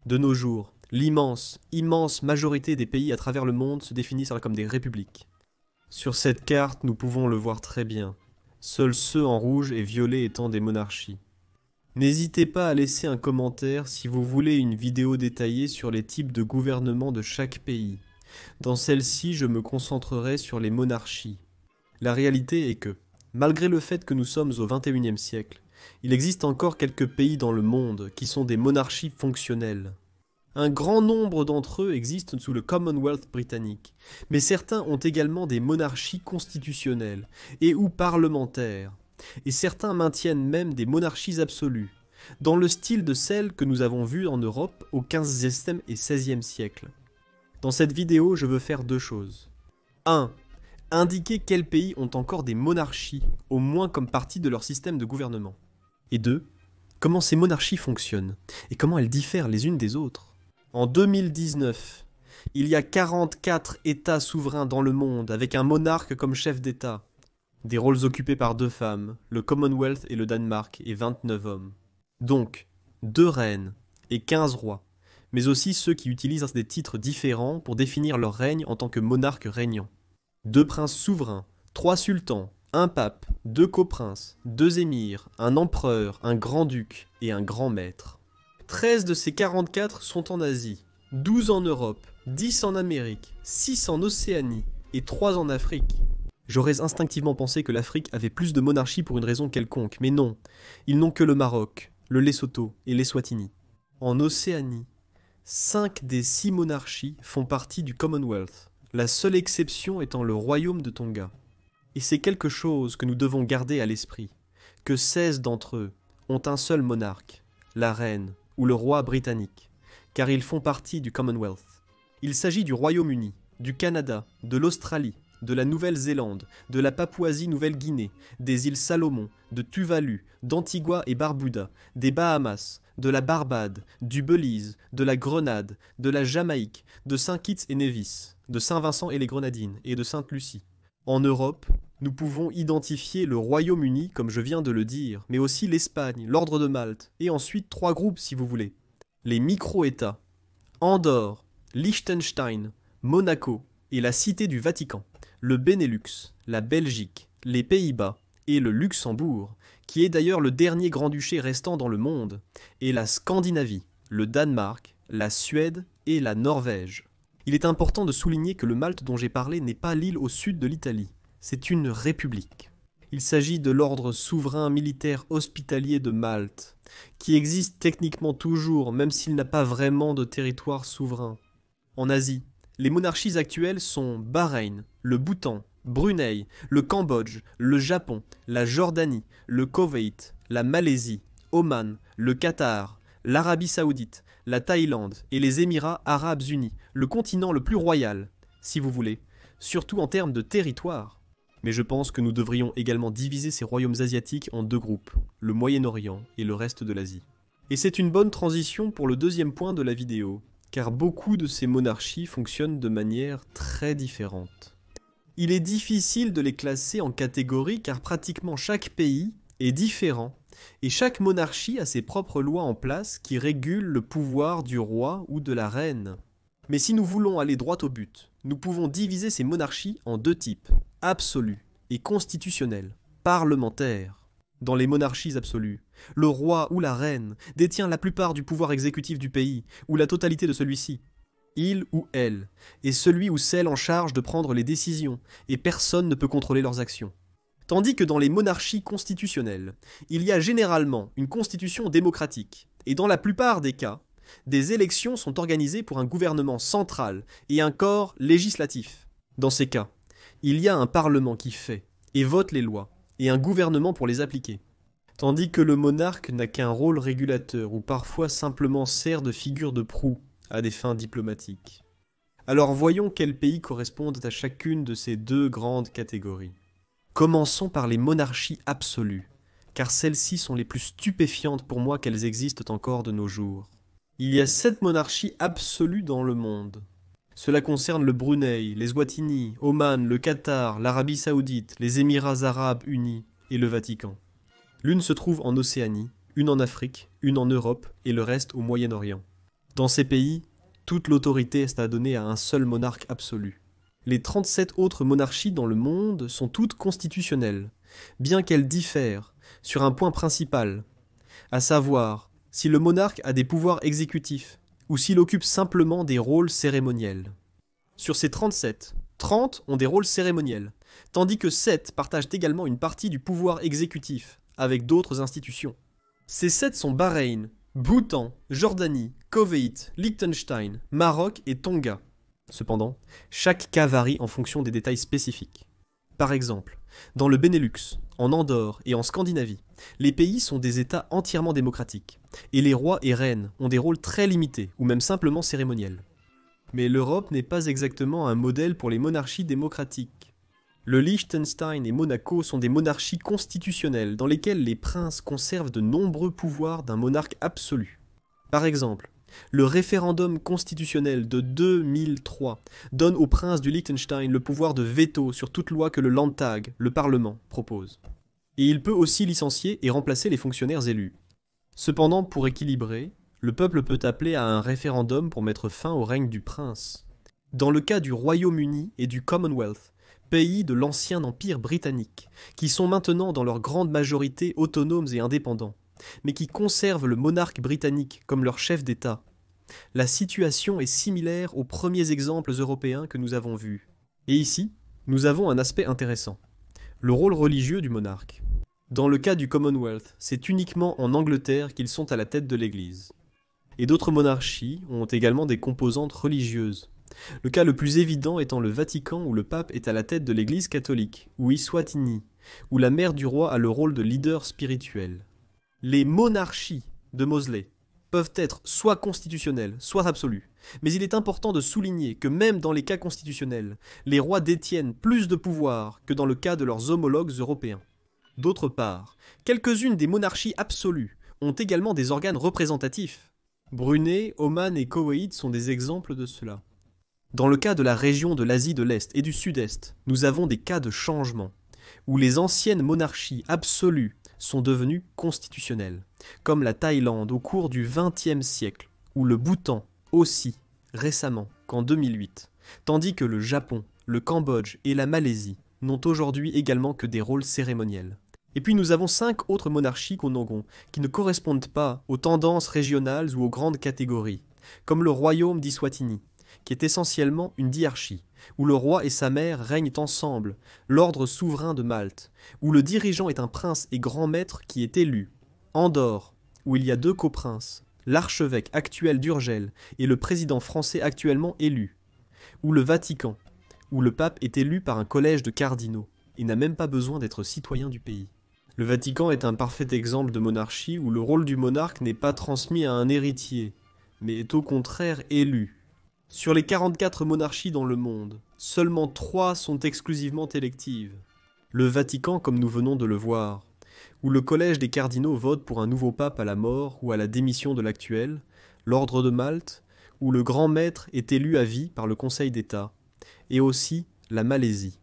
De nos jours, immense majorité des pays à travers le monde se définissent comme des républiques. Sur cette carte, nous pouvons le voir très bien, seuls ceux en rouge et violet étant des monarchies. N'hésitez pas à laisser un commentaire si vous voulez une vidéo détaillée sur les types de gouvernement de chaque pays. Dans celle-ci, je me concentrerai sur les monarchies. La réalité est que, malgré le fait que nous sommes au XXIe siècle, il existe encore quelques pays dans le monde qui sont des monarchies fonctionnelles. Un grand nombre d'entre eux existent sous le Commonwealth britannique, mais certains ont également des monarchies constitutionnelles et ou parlementaires, et certains maintiennent même des monarchies absolues, dans le style de celles que nous avons vues en Europe au XVe et XVIe siècle. Dans cette vidéo, je veux faire deux choses. 1. Indiquer quels pays ont encore des monarchies, au moins comme partie de leur système de gouvernement. Et 2. Comment ces monarchies fonctionnent, et comment elles diffèrent les unes des autres. En 2019, il y a 44 États souverains dans le monde, avec un monarque comme chef d'État. Des rôles occupés par 2 femmes, le Commonwealth et le Danemark, et 29 hommes. Donc, 2 reines et 15 rois, mais aussi ceux qui utilisent des titres différents pour définir leur règne en tant que monarque régnant. 2 princes souverains, 3 sultans, un pape, 2 coprinces, 2 émirs, un empereur, un grand-duc et un grand maître. 13 de ces 44 sont en Asie, 12 en Europe, 10 en Amérique, 6 en Océanie et 3 en Afrique. J'aurais instinctivement pensé que l'Afrique avait plus de monarchies pour une raison quelconque, mais non, ils n'ont que le Maroc, le Lesotho et l'Eswatini. En Océanie, 5 des 6 monarchies font partie du Commonwealth, la seule exception étant le royaume de Tonga. Et c'est quelque chose que nous devons garder à l'esprit, que 16 d'entre eux ont un seul monarque, la reine ou le roi britannique, car ils font partie du Commonwealth. Il s'agit du Royaume-Uni, du Canada, de l'Australie, de la Nouvelle-Zélande, de la Papouasie-Nouvelle-Guinée, des îles Salomon, de Tuvalu, d'Antigua et Barbuda, des Bahamas, de la Barbade, du Belize, de la Grenade, de la Jamaïque, de Saint-Kitts et Nevis, de Saint-Vincent et les Grenadines et de Sainte-Lucie. En Europe, nous pouvons identifier le Royaume-Uni, comme je viens de le dire, mais aussi l'Espagne, l'Ordre de Malte, et ensuite 3 groupes si vous voulez. Les micro-États, Andorre, Liechtenstein, Monaco et la Cité du Vatican, le Benelux, la Belgique, les Pays-Bas et le Luxembourg, qui est d'ailleurs le dernier grand-duché restant dans le monde, et la Scandinavie, le Danemark, la Suède et la Norvège. Il est important de souligner que le Malte dont j'ai parlé n'est pas l'île au sud de l'Italie, c'est une république. Il s'agit de l'ordre souverain militaire hospitalier de Malte, qui existe techniquement toujours, même s'il n'a pas vraiment de territoire souverain. En Asie, les monarchies actuelles sont Bahreïn, le Bhoutan, Brunei, le Cambodge, le Japon, la Jordanie, le Koweït, la Malaisie, Oman, le Qatar, l'Arabie Saoudite, la Thaïlande et les Émirats Arabes Unis, le continent le plus royal, si vous voulez, surtout en termes de territoire. Mais je pense que nous devrions également diviser ces royaumes asiatiques en 2 groupes, le Moyen-Orient et le reste de l'Asie. Et c'est une bonne transition pour le deuxième point de la vidéo, car beaucoup de ces monarchies fonctionnent de manière très différente. Il est difficile de les classer en catégories car pratiquement chaque pays est différent et chaque monarchie a ses propres lois en place qui régulent le pouvoir du roi ou de la reine. Mais si nous voulons aller droit au but, nous pouvons diviser ces monarchies en 2 types, absolus et constitutionnels, parlementaires. Dans les monarchies absolues, le roi ou la reine détient la plupart du pouvoir exécutif du pays, ou la totalité de celui-ci. Il ou elle est celui ou celle en charge de prendre les décisions, et personne ne peut contrôler leurs actions. Tandis que dans les monarchies constitutionnelles, il y a généralement une constitution démocratique, et dans la plupart des cas, des élections sont organisées pour un gouvernement central et un corps législatif. Dans ces cas, il y a un parlement qui fait et vote les lois, et un gouvernement pour les appliquer. Tandis que le monarque n'a qu'un rôle régulateur ou parfois simplement sert de figure de proue à des fins diplomatiques. Alors voyons quels pays correspondent à chacune de ces 2 grandes catégories. Commençons par les monarchies absolues, car celles-ci sont les plus stupéfiantes pour moi qu'elles existent encore de nos jours. Il y a 7 monarchies absolues dans le monde. Cela concerne le Brunei, les Eswatini, Oman, le Qatar, l'Arabie Saoudite, les Émirats Arabes Unis et le Vatican. L'une se trouve en Océanie, une en Afrique, une en Europe et le reste au Moyen-Orient. Dans ces pays, toute l'autorité est à donner à un seul monarque absolu. Les 37 autres monarchies dans le monde sont toutes constitutionnelles, bien qu'elles diffèrent sur un point principal, à savoir si le monarque a des pouvoirs exécutifs ou s'il occupe simplement des rôles cérémoniels. Sur ces 37, 30 ont des rôles cérémoniels, tandis que 7 partagent également une partie du pouvoir exécutif avec d'autres institutions. Ces 7 sont Bahreïn, Bhoutan, Jordanie, Koweït, Liechtenstein, Maroc et Tonga. Cependant, chaque cas varie en fonction des détails spécifiques. Par exemple, dans le Benelux, en Andorre et en Scandinavie, les pays sont des États entièrement démocratiques, et les rois et reines ont des rôles très limités ou même simplement cérémoniels. Mais l'Europe n'est pas exactement un modèle pour les monarchies démocratiques. Le Liechtenstein et Monaco sont des monarchies constitutionnelles dans lesquelles les princes conservent de nombreux pouvoirs d'un monarque absolu. Par exemple, le référendum constitutionnel de 2003 donne au prince du Liechtenstein le pouvoir de veto sur toute loi que le Landtag, le Parlement, propose. Et il peut aussi licencier et remplacer les fonctionnaires élus. Cependant, pour équilibrer, le peuple peut appeler à un référendum pour mettre fin au règne du prince. Dans le cas du Royaume-Uni et du Commonwealth, pays de l'ancien empire britannique, qui sont maintenant dans leur grande majorité autonomes et indépendants, mais qui conservent le monarque britannique comme leur chef d'État, la situation est similaire aux premiers exemples européens que nous avons vus. Et ici, nous avons un aspect intéressant, le rôle religieux du monarque. Dans le cas du Commonwealth, c'est uniquement en Angleterre qu'ils sont à la tête de l'Église. Et d'autres monarchies ont également des composantes religieuses. Le cas le plus évident étant le Vatican où le pape est à la tête de l'Église catholique, ou Eswatini, où la mère du roi a le rôle de leader spirituel. Les monarchies de Mosley peuvent être soit constitutionnelles, soit absolues. Mais il est important de souligner que même dans les cas constitutionnels, les rois détiennent plus de pouvoir que dans le cas de leurs homologues européens. D'autre part, quelques-unes des monarchies absolues ont également des organes représentatifs. Brunei, Oman et Koweït sont des exemples de cela. Dans le cas de la région de l'Asie de l'Est et du Sud-Est, nous avons des cas de changement, où les anciennes monarchies absolues sont devenues constitutionnelles, comme la Thaïlande au cours du XXe siècle, ou le Bhoutan aussi, récemment, qu'en 2008, tandis que le Japon, le Cambodge et la Malaisie n'ont aujourd'hui également que des rôles cérémoniels. Et puis nous avons 5 autres monarchies qui ne correspondent pas aux tendances régionales ou aux grandes catégories, comme le royaume d'Eswatini, qui est essentiellement une diarchie, où le roi et sa mère règnent ensemble, l'ordre souverain de Malte, où le dirigeant est un prince et grand maître qui est élu. Andorre, où il y a 2 coprinces, l'archevêque actuel d'Urgel et le président français actuellement élu. Ou le Vatican, où le pape est élu par un collège de cardinaux, et n'a même pas besoin d'être citoyen du pays. Le Vatican est un parfait exemple de monarchie où le rôle du monarque n'est pas transmis à un héritier, mais est au contraire élu. Sur les 44 monarchies dans le monde, seulement 3 sont exclusivement électives. Le Vatican, comme nous venons de le voir, où le collège des cardinaux vote pour un nouveau pape à la mort ou à la démission de l'actuel, l'ordre de Malte, où le grand maître est élu à vie par le Conseil d'État, et aussi la Malaisie,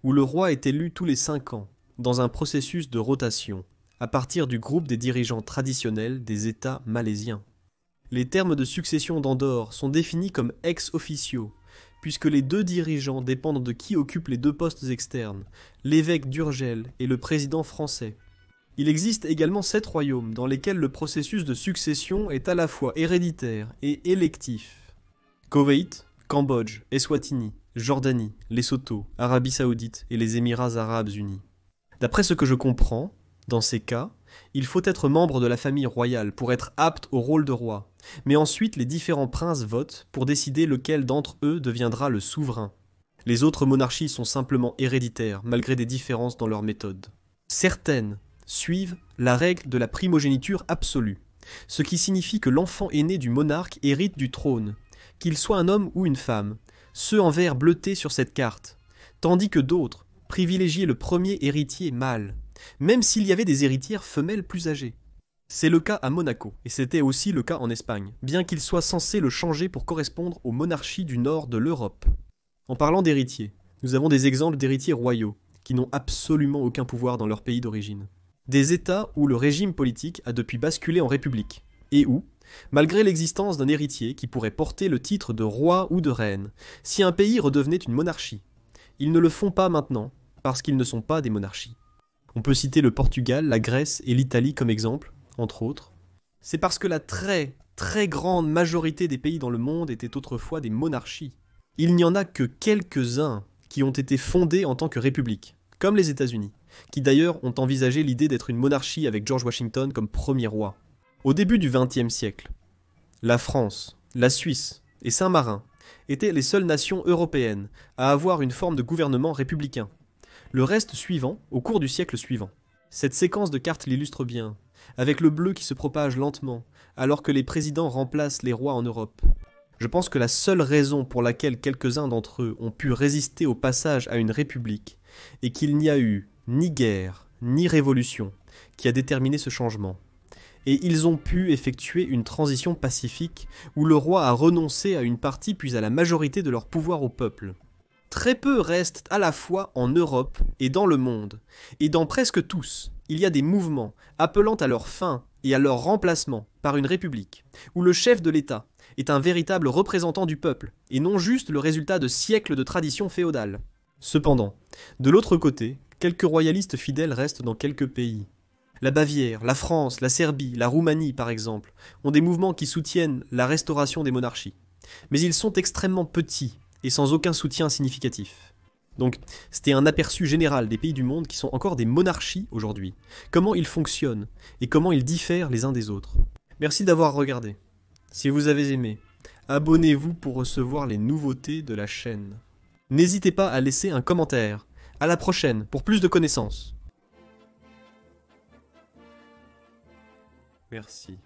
où le roi est élu tous les 5 ans, dans un processus de rotation, à partir du groupe des dirigeants traditionnels des États malaisiens. Les termes de succession d'Andorre sont définis comme ex officio, puisque les 2 dirigeants dépendent de qui occupe les 2 postes externes, l'évêque d'Urgel et le président français. Il existe également 7 royaumes dans lesquels le processus de succession est à la fois héréditaire et électif. Koweït, Cambodge, Eswatini, Jordanie, Lesotho, Arabie Saoudite et les Émirats Arabes Unis. D'après ce que je comprends, dans ces cas, il faut être membre de la famille royale pour être apte au rôle de roi, mais ensuite les différents princes votent pour décider lequel d'entre eux deviendra le souverain. Les autres monarchies sont simplement héréditaires, malgré des différences dans leur méthode. Certaines suivent la règle de la primogéniture absolue, ce qui signifie que l'enfant aîné du monarque hérite du trône, qu'il soit un homme ou une femme, ceux en vert bleuté sur cette carte, tandis que d'autres privilégiaient le premier héritier mâle, même s'il y avait des héritières femelles plus âgées. C'est le cas à Monaco, et c'était aussi le cas en Espagne, bien qu'il soit censé le changer pour correspondre aux monarchies du nord de l'Europe. En parlant d'héritiers, nous avons des exemples d'héritiers royaux, qui n'ont absolument aucun pouvoir dans leur pays d'origine. Des États où le régime politique a depuis basculé en république, et où, malgré l'existence d'un héritier qui pourrait porter le titre de roi ou de reine, si un pays redevenait une monarchie. Ils ne le font pas maintenant, parce qu'ils ne sont pas des monarchies. On peut citer le Portugal, la Grèce et l'Italie comme exemple, entre autres. C'est parce que la très grande majorité des pays dans le monde étaient autrefois des monarchies. Il n'y en a que quelques-uns qui ont été fondés en tant que république, comme les États-Unis, qui d'ailleurs ont envisagé l'idée d'être une monarchie avec George Washington comme premier roi. Au début du XXe siècle, la France, la Suisse et Saint-Marin étaient les seules nations européennes à avoir une forme de gouvernement républicain. Le reste suivant au cours du siècle suivant. Cette séquence de cartes l'illustre bien, avec le bleu qui se propage lentement, alors que les présidents remplacent les rois en Europe. Je pense que la seule raison pour laquelle quelques-uns d'entre eux ont pu résister au passage à une république est qu'il n'y a eu ni guerre, ni révolution qui a déterminé ce changement. Et ils ont pu effectuer une transition pacifique où le roi a renoncé à une partie puis à la majorité de leur pouvoir au peuple. Très peu restent à la fois en Europe et dans le monde, et dans presque tous, il y a des mouvements appelant à leur fin et à leur remplacement par une république, où le chef de l'État est un véritable représentant du peuple, et non juste le résultat de siècles de tradition féodale. Cependant, de l'autre côté, quelques royalistes fidèles restent dans quelques pays. La Bavière, la France, la Serbie, la Roumanie par exemple, ont des mouvements qui soutiennent la restauration des monarchies. Mais ils sont extrêmement petits et sans aucun soutien significatif. Donc, c'était un aperçu général des pays du monde qui sont encore des monarchies aujourd'hui, comment ils fonctionnent et comment ils diffèrent les uns des autres. Merci d'avoir regardé. Si vous avez aimé, abonnez-vous pour recevoir les nouveautés de la chaîne. N'hésitez pas à laisser un commentaire. À la prochaine pour plus de connaissances. Merci.